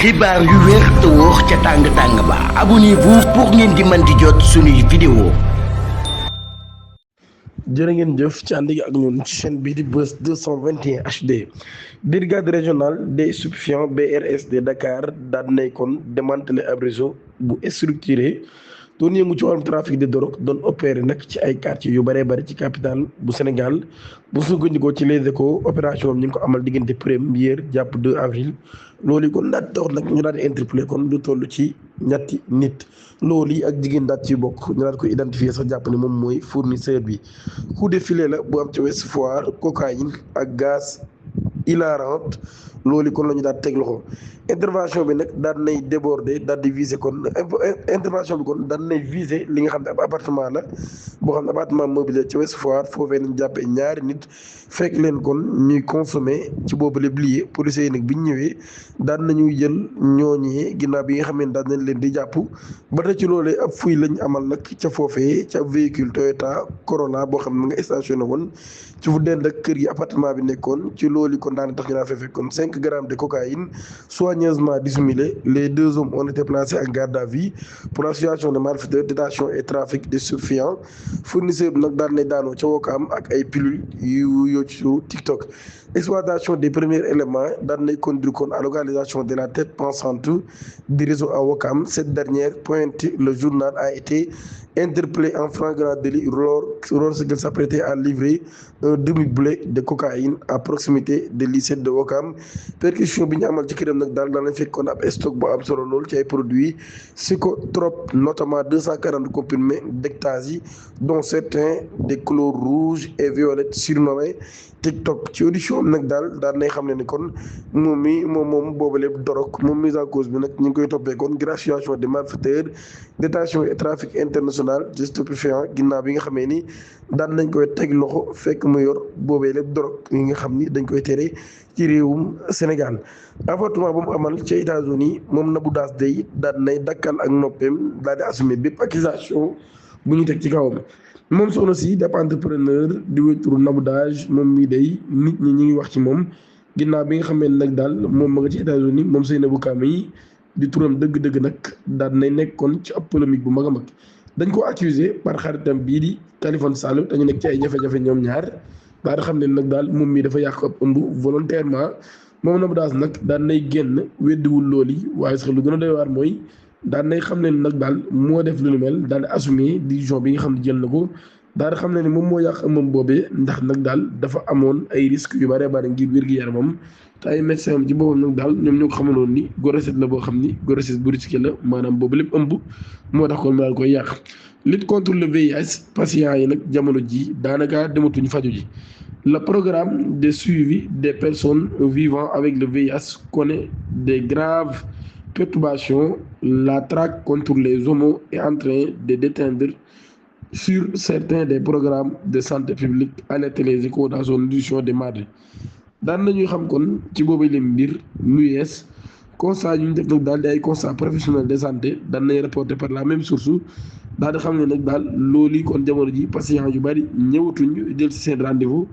xibaar yu wér te wóor ca tàng ba abonnez-vous pour ngeen di mën di jot suñuy vidéo. jërë ngeen jëf ci ànd gi ak ñun ci chaîne bii di Buzz 221 HD brigade régionale des stupéfiants BRSD Dakar daan nay kon démantelé ab réseau bu structuré doon yëngu ci wàllum trafic de drogue doon opéré nag ci ay quartiers yu bëree bëri ci capitale bu Sénégal bu sukkandikoo ci Les Échos opération bi ñu ngi ko amal diggante 1er jàpp 2 avril loolu kon daal tax nag ñu daal di interpellé kon lu toll ci ñetti nit loolu yi ak jigéen daal ci bokk ñu daal ko identifier sax jàpp ne moom mooy fournisseur bi coup de filet la bu am ci Ouest Foire cocaïne ak gaz hilarant loolu kon la ñu daal teg loxo intervention bi nag daan nay déborder daal di viser kon intervention bi kon daan nay viser li nga xam ne ab appartement la boo xam ne appartement meublé ci Ouest Foire foofee nañ jàppee ñaari nit fekk leen kon ñuy consommer ci boobu lépp lié policiers yi nag bi ñu ñëwee daan nañuy jël ñooñee ginnaaw bi nga xam ne daan nañ leen di jàpp ba tey ci loolee ab fuy lañ amal nag ca foofee ca véhicule Toyota Corolla boo xam ne nga stationné woon ci fu dend ak kër yi appartement bi nekkoon ci loolu kon daan tax ñu daan fay fekk kon 5 grammes de cocaïne soigneusement dissimulés. Les 2 hommes ont été placés en garde à vue pour association de malfaiteurs, détention et trafic de stupéfiants. Fournisseur bi nag daan nay daanoo ca Wakaam ak ay pilules yu yoo ci TikTok. Exploitation des premiers éléments daan nay conduire kon à localisation de la tête pensante du réseau à Wakaam. Cette dernière, pointe le journal, a été interpellé en flagrant délit lorsqu'il s'apprêtait à livrer un demi-blé de cocaïne à proximité de lycée de Ouakam. Perquisition bi ñu amal ci këram nag daal daan fekk kon ab stock bu am solo lool ci ay produits psychotropes notamment 240 comprimés d'ecstasy dont certains des couleurs rouges et violettes surnommés TikTok. Ci audition bi nag daal nay xam ne ni kon moom boobu lépp dorog moom mise en cause bi nag ñu ngi koy toppee kon gratification des malfaiteurs, détention et trafic international de stupéfiants ginnaaw bi nga xamee ni daan nañ koy teg loxo fekk mu yor boobee lépp dorog yi nga xam ni dañ koy tere ci réewum Sénégal. Avortement ba mu amal ca États-Unis moom Nabou Daas day daan nay dakkal ak noppeem daal di assumer bépp accusation bu ñu teg ci kawam. moom soxna si def entrepreneur di wéturu Nabou Daas moom mii day nit ñi ñu ngi wax ci moom ginnaaw bi nga xamee nag daal moom ma nga ci États-Unis moom Seynabou Kami di turam dëgg-dëgg nag daan nay nekkoon ci ab polémique bu mag a mag dañ ko accusé par xaritam bii di Kaliphone Sall te ñu nekk ci ay jafe-jafe ñoom ñaar daal di xam ne nag daal moom mii dafa yàq ab ëmb volontairement moom Nabou Daas nag daan nay génn weddiwul loolu yi waaye sax lu gën a doy waar mooy daan nay xam ne nag daal moo def lu ni mel daal di assumer décision bi nga xam ne jël na ko daal di xam ne ni moom moo yàq ëmbam boobee ndax nag daal dafa amoon ay risques yu bëree bëri ngir wér-gu-yaramam te ay médecin am ci boppam nag daal ñoom ñoo ko xamaloon ni grossesse la boo xam ni grossesse bu risqué la maanaam boobu lépp ëmb moo tax kon mu daal koy yàq. lutte contre le VIH patients yi nag jamono ji daanaka dematuñ faju ji. Le programme de suivi des personnes vivant avec le VIH connaît des graves perturbations. La traque contre les homos est en train de déteindre sur certains des programmes de santé publique, alerte Les Échos dans son édition de mardi. daan nañuy xam kon ci boobu leen mbir lu yees constat yu ñu def nag daal di ay constat professionnel de santé daan nañ reporté par la même source daal di xam ne nag daal loolu kon jamono ji patient yu bari ñëwatuñ jël ci seen rendez-vous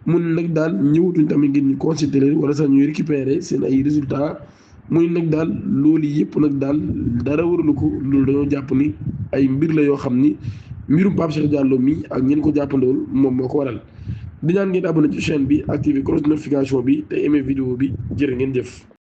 mun nag daal ñëwatuñ tamit ngir ñu considérer wala sax ñuy récupérer seen ay résultats muy nag daal loolu yëpp nag daal dara waralu ko loolu dañoo jàpp ni ay mbir la yoo xam ni mbirum Pape Cheikh Diallo mi ak ñeen ko jàppandool moom moo ko waral di ñaan ngeen abonné ci chaîne bi activer cloche notification bi te aimé vidéo bi jërë ngeen jëf.